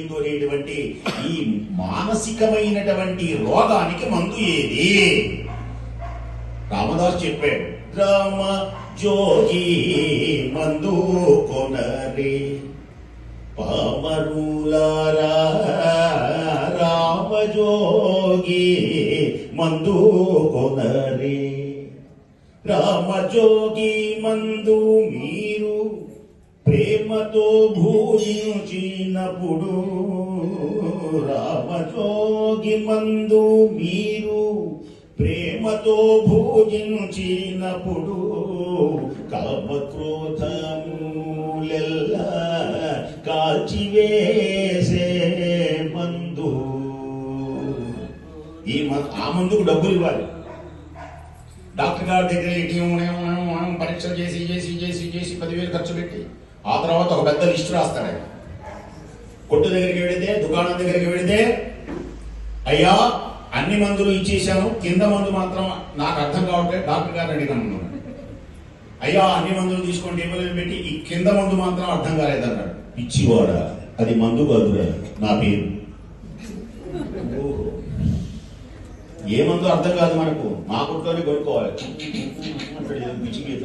తెలియదు అనేటువంటి ఈ మానసికమైనటువంటి రోగానికి మందు ఏది? రామదాస్ చెప్పాడు, రామ జోగి మందు కొనరే పామరులారా, రామజోగి మందు కొనరే. రామజోగి మందు మీరు ప్రేమతో భూజించినప్పుడు, రామజోగి మందు మీరు ప్రేమతో భోజించినప్పుడు, కామక్రోధములెల్లా కాల్చివేసే మందు. ఆ మందుకు డబ్బులు ఇవ్వాలి. డాక్టర్ గారి దగ్గర పరీక్షలు చేసి చేసి చేసి చేసి 10,000 ఖర్చు పెట్టి ఆ తర్వాత ఒక పెద్ద లిస్టు రాస్తాడు. కొట్టు దగ్గరికి వెళితే, దుకాణం దగ్గరికి వెళితే, అయ్యా అన్ని మందులు ఇచ్చేసాను, కింద మందు మాత్రం నాకు అర్థం కావట్లేదు, డాక్టర్ గారు అడిగాను. అయ్యా అన్ని మందులు తీసుకోండి టేబుల్ పెట్టి, ఈ కింద మందు మాత్రం అర్థం కాలేదన్నాడు. పిచ్చివాడా, అది మందు కాదురా, నా పేరు. ఏ మందు అర్థం కాదు మనకు, మా కొట్టులోనే కొనుక్కోవాలి. పిచ్చి గీత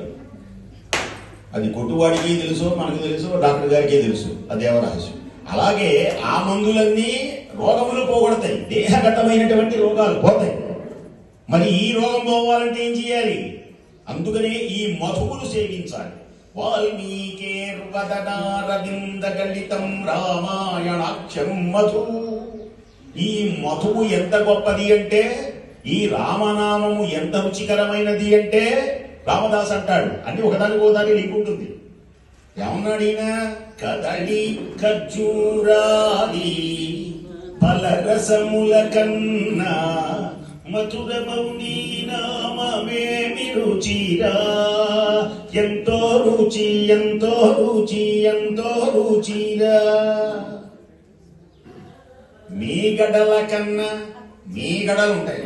అది కొట్టువాడికి తెలుసు, మనకు తెలుసు, డాక్టర్ గారికి తెలుసు, అదేవ రహస్యం. అలాగే ఆ మందులన్నీ రోగములు పోగొడతాయి, దేహగతమైనటువంటి రోగాలు పోతాయి. మరి ఈ రోగం పోవాలంటే ఏం చేయాలి? అందుకనే ఈ మధువులు సేవించాలి. వాల్మీకేర్వదనారవిందగలితం రామాయణాఖ్యం మధు. ఈ మధువు ఎంత గొప్పది అంటే, ఈ రామనామము ఎంత రుచికరమైనది అంటే, రామదాస్ అంటాడు, అన్ని ఒకదానికి ఒకదానికి లింక్ ఉంటుంది. ఏమన్నాడు ఈయన? కదలి ఖర్జూరాది ఫలరసముల కన్నా మధురమౌని నామమేమి రుచిరా. ఎంతో రుచి, ఎంతో రుచి, ఎంతో రుచిరా. మీగడల కన్నా, మీగడలు ఉంటాయి.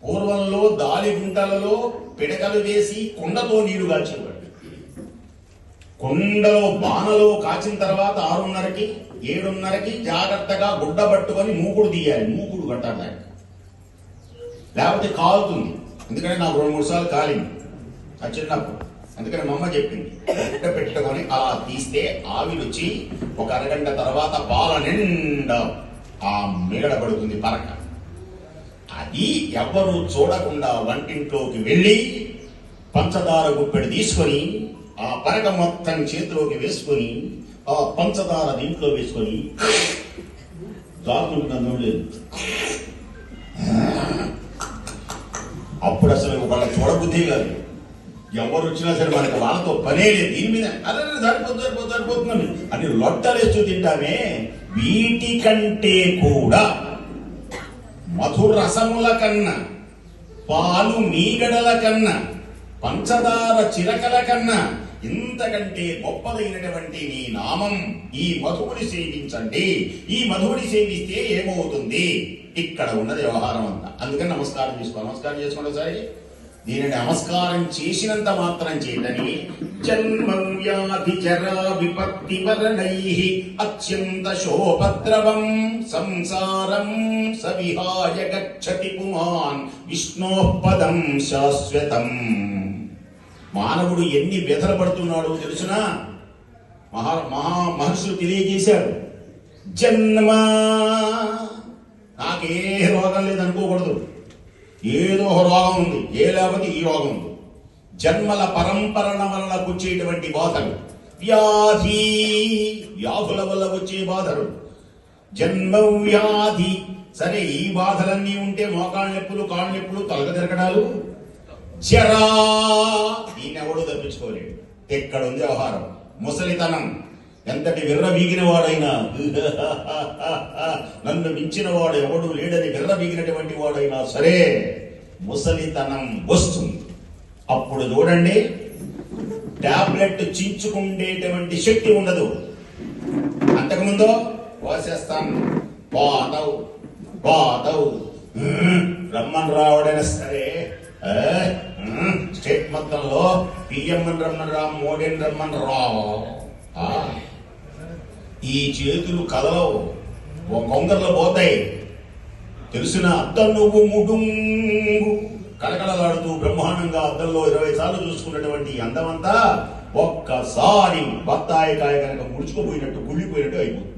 పూర్వంలో దాలి గుంటలలో పిడకలు వేసి కుండతో నీళ్లు కాచేవాడు. కొండలో బాణలో కాచిన తర్వాత 6:30కి 7:30కి జాగ్రత్తగా గుడ్డ పట్టుకొని మూకుడు తీయాలి. మూకుడు కట్టాలి, లేకపోతే కాలుతుంది. ఎందుకంటే నాకు 2-3 సార్లు కాలింది ఆ చిన్నప్పుడు. అందుకని మా అమ్మ చెప్పింది, గుడ్డ పెట్టుకొని అలా తీస్తే ఆవిరి వచ్చి ఒక అరగంట తర్వాత పాల నిండా ఆ మేగడ పడుతుంది పరక. అది ఎవరు చూడకుండా వంటింట్లోకి వెళ్ళి పంచదార గుప్పెడు తీసుకొని ఆ పరక మొత్తం చేతిలోకి వేసుకొని ఆ పంచదార దీంట్లో వేసుకొని దాకుంటున్నాను లేదు. అప్పుడు అసలు వాళ్ళ చూడబుద్ధి కాదు. ఎవరు వచ్చినా సరే మనకి వాళ్ళతో పనే లేదు. దీని మీద అరే సరిపోతున్నాను అని లొట్టలేస్తూ తింటామే. వీటికంటే కూడా మధురసముల కన్నా, పాలు మీగడల కన్నా, పంచదార చిరకల కన్నా ఇంతకంటే గొప్పదైనటువంటి నీ నామం, ఈ మధువుని సేవించండి. ఈ మధువుని సేవిస్తే ఏమవుతుంది? ఇక్కడ ఉన్నది వ్యవహారం అంతా. అందుకని నమస్కారం చేసుకోవాలి. నమస్కారం చేసుకోండి ఒకసారి. దీనిని నమస్కారం చేసినంత మాత్రం చేతని జన్మం వ్యాధి జరా విపత్తి వరణైః అత్యంత శోభద్రవం సంసారం సవిహాయ గచ్చతి పుమాన్ విష్ణోః పదం శాశ్వతం. మానవుడు ఎన్ని వ్యధలు పడుతున్నాడో తెలుసునా? మహర్షులు తెలియజేశారు. జన్మ, నాకే రోగం లేదనుకోకూడదు. ఏదో రోగం ఉంది, ఏ లేకపోతే ఈ రోగం ఉంది. జన్మల పరంపరణ వలన వచ్చేటువంటి బాధలు, వ్యాధి, వ్యాధుల వల్ల వచ్చే బాధలు. జన్మ వ్యాధి, సరే ఈ బాధలన్నీ ఉంటే మోకాళ్ళ నొప్పులు, కాళ్ళ నొప్పులు, తలక తిరగడాలు. జరా, దీన్ని ఎవడో తప్పించుకోలేడు. ఎక్కడ ఉంది వ్యవహారం? ముసలితనం, ఎంతటి విర్రవీగిన వాడైనా, నన్ను మించిన వాడు ఎవడు లేడని విర్రవీగినటువంటి వాడైనా సరే ముసలితనం వస్తుంది. అప్పుడు చూడండి, టాబ్లెట్ చించుకుండేటువంటి శక్తి ఉండదు. అంతకుముందు పోసేస్తాను, పోతావు పోతావు, రమ్మని రావడైనా సరే స్టేట్ మొత్తంలో పిఎం రమ్మని రా, మోడీని రమ్మని రా. ఈ చేతులు కదలవు, కొంగర్లో పోతాయి. తెలిసిన అద్దం నువ్వు ముడుంగు కళకళలాడుతూ బ్రహ్మాండంగా అద్దంలో 20 సార్లు చూసుకున్నటువంటి అందమంతా ఒక్కసారి బత్తాయికాయ కనుక ముడుచుకుపోయినట్టు గుళ్ళిపోయినట్టు అయిపోతుంది.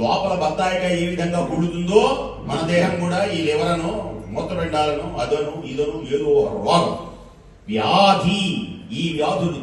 లోపల బత్తాయికాయ ఏ విధంగా గుళ్ళుతుందో మన దేహం కూడా ఈ లివరను మూత్రపిండాలను అదను ఇదను ఏదో రోగం వ్యాధి, ఈ వ్యాధులు